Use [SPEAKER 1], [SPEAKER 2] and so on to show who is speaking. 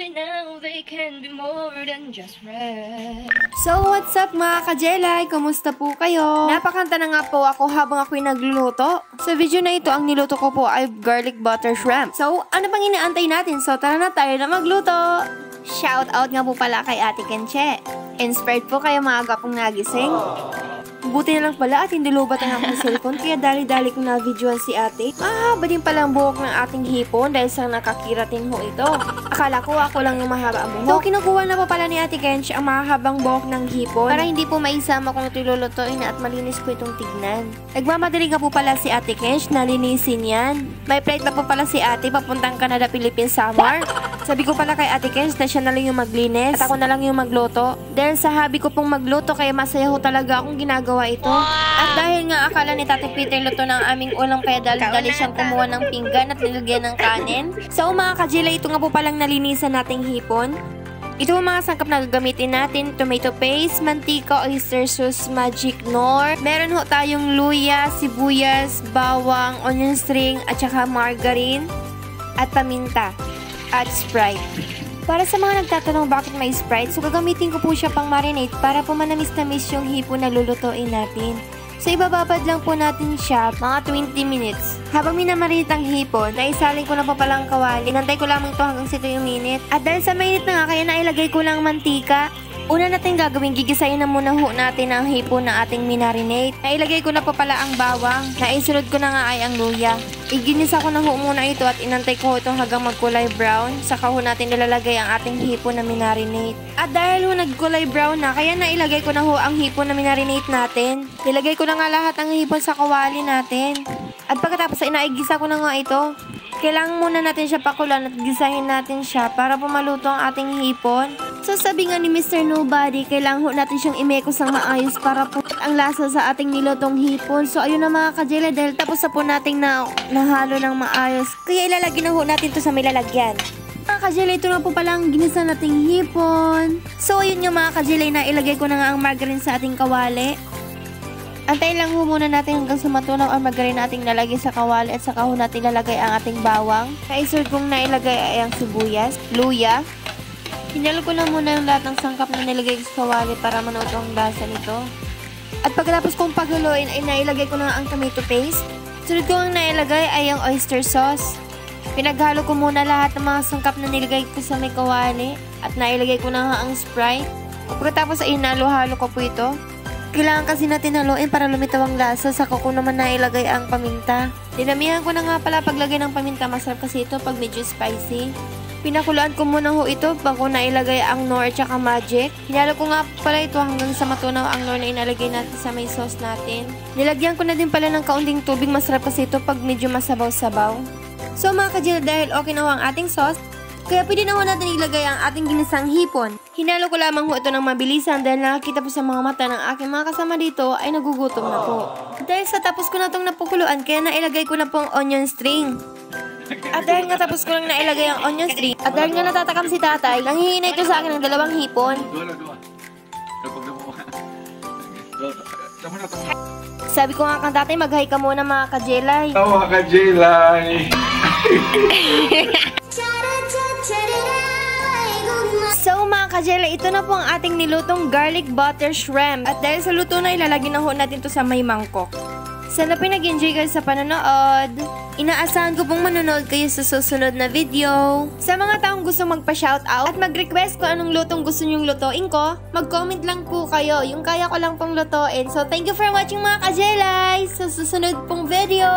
[SPEAKER 1] By now, they can be more than just friends.
[SPEAKER 2] So, what's up mga kajelay? Kumusta po kayo? Napakanta na nga po ako habang ako'y nagluluto. Sa video na ito, ang niluto ko po ay garlic butter shrimp. So, ano pang inaantay natin? So, tara na tayo na magluto! Shout out nga po pala kay Ate Kenche. Inspired po kayo maaga pong nagising. Buti na lang pala at hindi lubat ang aking cellphone kaya dali-dali kong na-videoan si ate. Mahaba din pala ang buhok ng ating hipon dahil sa nakakiratin ho ito. Akala ko ako lang yung mahaba ang buhok. So kinukuha na pa pala ni Ate Kench ang mahabang buhok ng hipon para hindi po maisama kung ito lulutuin at malinis po itong tignan. Nagmamadali nga po pala si Ate Kench na linisin yan. May flight na po pala si ate papuntang Canada, Philippines summer. Sabi ko pala kay Ate Kench na siya na lang yung maglinis at ako na lang yung magluto. Dahil sa hobby ko pong magluto kaya masaya ho talaga akong ginagawa ito. At dahil nga akala ni Tate Peter luto ng aming ulam kaya dali-dali siyang kumuha ng pinggan at nilagyan ng kanin. So mga kajila, ito nga po palang nalinisan nating hipon. Ito ang mga sangkap na gagamitin natin: tomato paste, mantika, oyster sauce, magic nor. Meron ho tayong luya, sibuyas, bawang, onion string, at saka margarine, at paminta, at Sprite. Para sa mga nagtatanong bakit may Sprite, so gagamitin ko po siya pang marinate para po manamis-namis yung hipon na lulutuin natin. So ibababad lang po natin siya mga 20 minutes. Habang minamarinate ang hipon, naisalin ko na po palang kawali. Inantay ko lamang to hanggang sito yung minute. At dahil sa mainit na nga, kaya nailagay ko lang mantika. Una natin gagawin, gigisayin na muna ho natin ang hipon na ating minarinate. Nailagay ko na po pala ang bawang. Naisunod ko na nga ay ang luya. Iginisa ko na ho muna ito at inantay ko itong hanggang magkulay brown. Saka ho natin nilalagay ang ating hipon na minarinate. At dahil ho nagkulay brown na, kaya nailagay ko na ho ang hipon na minarinate natin. Nilagay ko na nga lahat ang hipon sa kawali natin. At pagkatapos ay naigisa ko na nga ito. Kailangan muna natin siya pakulan at gisahin natin siya para pumaluto ang ating hipon. So sabi nga ni Mr. Nobody, kailangan ho natin siyang imekos ng maayos para po ang lasa sa ating nilutong hipon. So ayun na mga kajela, dahil tapos na po nating nahalo ng maayos, kaya ilalagay na ho natin to sa may lalagyan. Mga kajela, ito na po palang ginisa nating hipon. So ayun nga mga kajela, na ilagay ko na nga ang margarine sa ating kawali. Antayin lang ho muna natin hanggang sa matunaw ang margarine nating nalagay sa kawali at saka ho natin lalagay ang ating bawang. Kaisunod kong nailagay ay ang sibuyas, luya. Hinalo ko na muna yung lahat ng sangkap na nilagay sa kawali para manuto ang lasa nito. At pagkatapos kong paghaluin ay nailagay ko na ang tomato paste. Sunod ko ang nailagay ay ang oyster sauce. Pinaghalo ko muna lahat ng mga sangkap na nilagay ko sa may kawali at nailagay ko na ang Sprite. Pagkatapos ay inalo-halo ko po ito. Kailangan kasi natin haluin para lumitaw ang lasa. Saka ko naman nailagay ang paminta. Dinamihan ko na nga pala paglagay ng paminta. Masarap kasi ito pag medyo spicy. Pinakulaan ko muna ho ito bago nailagay ang nor at saka magic. Hinalo ko nga pala ito hanggang sa matunaw ang nor na inalagay natin sa may sauce natin. Nilagyan ko na din pala ng kaunting tubig. Masarap kasi ito pag medyo masabaw-sabaw. So mga kajil, dahil okay na ho ang ating sauce, kaya pwede na ho natin ilagay ang ating ginisang hipon. Hinalo ko lamang ho ito ng mabilisan dahil nakakita po sa mga mata ng aking mga kasama dito ay nagugutom na po. Dahil sa tapos ko na itong napukuluan, kaya nailagay ko na po ang onion string. At dahil nga tapos ko lang nailagay ang onion string, at dahil nga natatakam si tatay, nanghihinay ito sa akin ng 2 hipon. Sabi ko nga kang tatay, mag-hi ka muna mga kajelay.
[SPEAKER 3] Mga kajelay!
[SPEAKER 2] So mga kajela, ito na po ang ating nilutong garlic butter shrimp. At dahil sa luto na, ilalagay na ho natin to sa may mangkok. Sana po nag-enjoy kayo sa panonood. Inaasahan ko pong manonood kayo sa susunod na video. Sa mga taong gusto magpa-shoutout at mag-request kung anong lutong gusto nyong lutuin ko, mag-comment lang po kayo. Yung kaya ko lang pong lutuin. So thank you for watching mga kajelay. Sa susunod pong video.